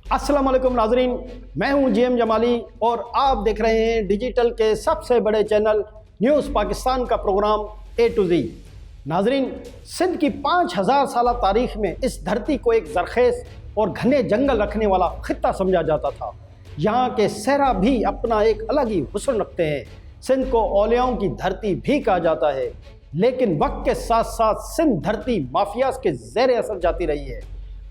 अस्सलाम वालेकुम नाजरीन, मैं हूं जीएम जमाली और आप देख रहे हैं डिजिटल के सबसे बड़े चैनल न्यूज़ पाकिस्तान का प्रोग्राम ए टू जी। नाजरीन, सिंध की 5000 साल तारीख में इस धरती को एक जरखेज़ और घने जंगल रखने वाला खित्ता समझा जाता था। यहाँ के सहरा भी अपना एक अलग ही हुस्न रखते हैं। सिंध को औलियाओं की धरती भी कहा जाता है, लेकिन वक्त के साथ साथ सिंध धरती माफियाज के ज़ेर असर जाती रही है।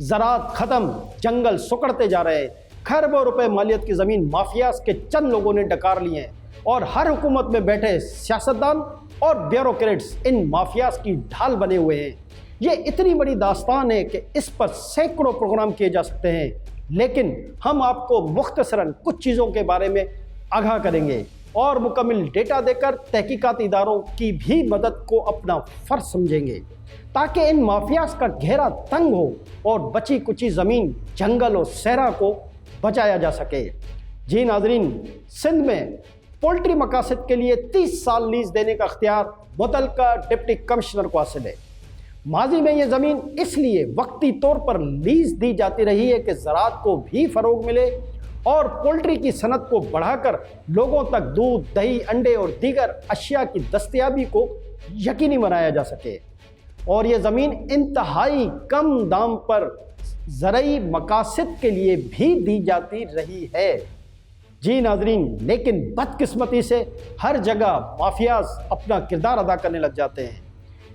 ज़राअत ख़त्म, जंगल सुकड़ते जा रहे हैं, खरबों रुपए मालियत की ज़मीन माफियाज के चंद लोगों ने डकार लिए हैं और हर हुकूमत में बैठे सियासतदान और ब्यूरोक्रेट्स इन माफियाज की ढाल बने हुए हैं। ये इतनी बड़ी दास्तान है कि इस पर सैकड़ों प्रोग्राम किए जा सकते हैं, लेकिन हम आपको मुख्तसरन कुछ चीज़ों के बारे में आगाह करेंगे और मुकम्मल डेटा देकर तहकीकाती इदारों की भी मदद को अपना फ़र्ज समझेंगे, ताकि इन माफियाज का घेरा तंग हो और बची कुची ज़मीन, जंगल और सहरा को बचाया जा सके। जी नाजरीन, सिंध में पोल्ट्री मकासद के लिए 30 साल लीज देने का अख्तियार मुतल्लिका डिप्टी कमिश्नर को हासिल है। माजी में ये ज़मीन इसलिए वक्ती तौर पर लीज दी जाती रही है कि ज़राअत को भी फ़रोग मिले और पोल्ट्री की सनत को बढ़ाकर लोगों तक दूध, दही, अंडे और दीगर अशिया की दस्तयाबी को यकीनी बनाया जा सके। और ये ज़मीन इंतहाई कम दाम पर ज़रई मकासद के लिए भी दी जाती रही है। जी नाजरीन, लेकिन बदकिस्मती से हर जगह माफियाज अपना किरदार अदा करने लग जाते हैं।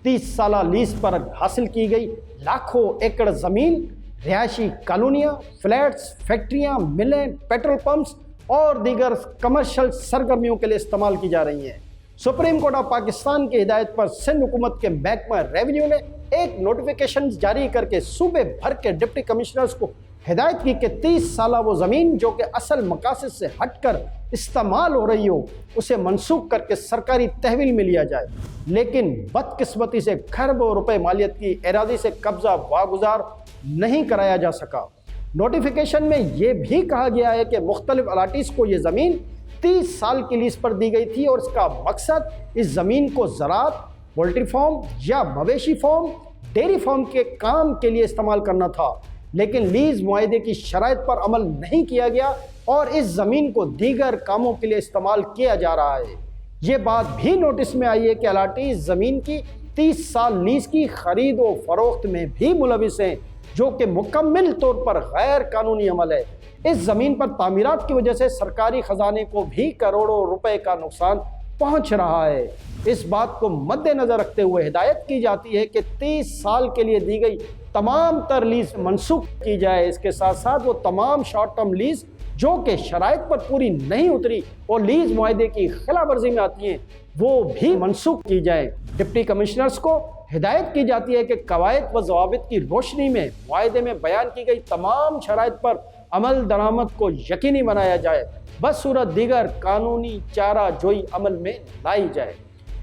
30 साल लीज पर हासिल की गई लाखों एकड़ ज़मीन रिहायशी कॉलोनियाँ, फ्लैट्स, फैक्ट्रियाँ, मिलें, पेट्रोल पंप्स और दीगर कमर्शियल सरगर्मियों के लिए इस्तेमाल की जा रही हैं। सुप्रीम कोर्ट ऑफ पाकिस्तान की हिदायत पर सिंध हुकूमत के महकमा रेवेन्यू ने एक नोटिफिकेशन जारी करके सूबे भर के डिप्टी कमिश्नर्स को हिदायत की कि 30 साल वो ज़मीन जो कि असल मकासद से हटकर इस्तेमाल हो रही हो, उसे मनसूख करके सरकारी तहवील में लिया जाए। लेकिन बदकिस्मती से खरबों रुपए मालियत की एरादी से कब्जा वागुजार नहीं कराया जा सका। नोटिफिकेशन में ये भी कहा गया है कि मुख्तलिफ अलाटीज़ को ये ज़मीन 30 साल की लीज पर दी गई थी और इसका मकसद इस ज़मीन को ज़राअत, पोल्ट्री फार्म या मवेशी फार्म, डेयरी फार्म के काम के लिए इस्तेमाल करना था। लेकिन लीज मुआहदे की शराइत पर अमल नहीं किया गया और इस ज़मीन को दीगर कामों के लिए इस्तेमाल किया जा रहा है। ये बात भी नोटिस में आई है कि अलाटी इस ज़मीन की 30 साल लीज की खरीद व फरोख्त में भी मुलविस हैं, जो कि मुकम्मल तौर पर गैर कानूनी अमल है। इस ज़मीन पर तामीरात की वजह से सरकारी ख़जाने को भी करोड़ों रुपए का नुकसान पहुंच रहा है। इस बात को मद्देनज़र रखते हुए हिदायत की जाती है कि 30 साल के लिए दी गई तमाम तर लीज मनसूख की जाए। इसके साथ साथ वो तमाम शॉर्ट टर्म लीज जो कि शराइत पर पूरी नहीं उतरी और लीज मुआहदे की खिलाफ वर्जी में आती हैं, वो भी मनसूख की जाए। डिप्टी कमिश्नर्स को हिदायत की जाती है कि कवायद व ज़वाबित की रोशनी में मुआहदे में बयान की गई तमाम शराइत पर अमल दरामद को यकीनी बनाया जाए, बसूरत दीगर कानूनी चारा जोई अमल में लाई जाए।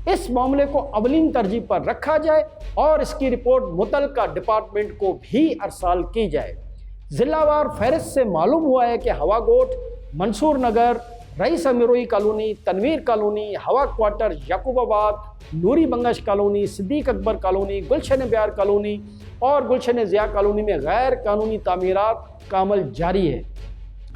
इस मामले को अवलीन तरजीह पर रखा जाए और इसकी रिपोर्ट मुतल्लिका डिपार्टमेंट को भी अरसाल की जाए। ज़िलावार फहरिस्त से मालूम हुआ है कि हवा गोट, मंसूर नगर, रईस अमीरोई कॉलोनी, तनवीर कॉलोनी, हवा क्वार्टर, याकूबाबाद, नूरी बंगश कॉलोनी, सिद्दीक अकबर कॉलोनी, गुलशन ब्यार कॉलोनी और गुलशन ज़िया कॉलोनी में गैर कानूनी तामीरात का अमल जारी है,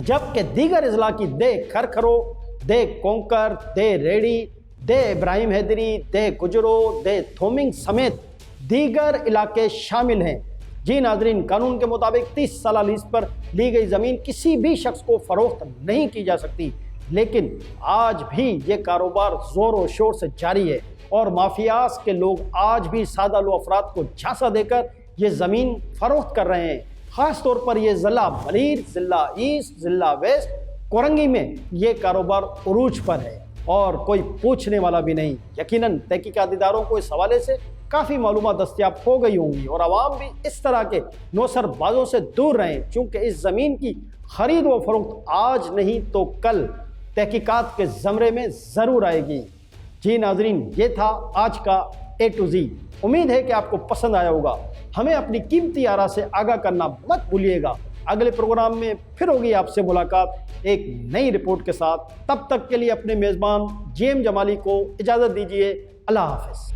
जबकि दीगर अजला की दे खरखरो, दे कोंकर, दे रेडी, दे इब्राहिम हैदरी, दे गुजरो, दे थोमिंग समेत दीगर इलाके शामिल हैं। जी नाजरीन, कानून के मुताबिक 30 साल लीज पर ली गई ज़मीन किसी भी शख्स को फ़रोख्त नहीं की जा सकती, लेकिन आज भी ये कारोबार ज़ोर व शोर से जारी है और माफियाज के लोग आज भी सादा लो अफराद को झांसा देकर ये ज़मीन फ़रोख्त कर रहे हैं। ख़ास तौर पर ये ज़िला बलीर, ज़िला ईस्ट, ज़िला वेस्ट, कोरंगी में ये कारोबार उरूज पर है और कोई पूछने वाला भी नहीं। यकीनन तहकीकात इदारों को इस हवाले से काफ़ी मालूमात दस्तयाब हो गई होंगी और आवाम भी इस तरह के नौसरबाजों से दूर रहें, चूँकि इस ज़मीन की ख़रीद व फरोख्त आज नहीं तो कल तहकीकात के ज़मरे में ज़रूर आएगी। जी नाजरीन, ये था आज का ए टू जी। उम्मीद है कि आपको पसंद आया होगा। हमें अपनी कीमती आरा से आगाह करना मत भूलिएगा। अगले प्रोग्राम में फिर होगी आपसे मुलाकात एक नई रिपोर्ट के साथ। तब तक के लिए अपने मेज़बान जीएम जमाली को इजाज़त दीजिए। अल्लाह हाफ़िज़।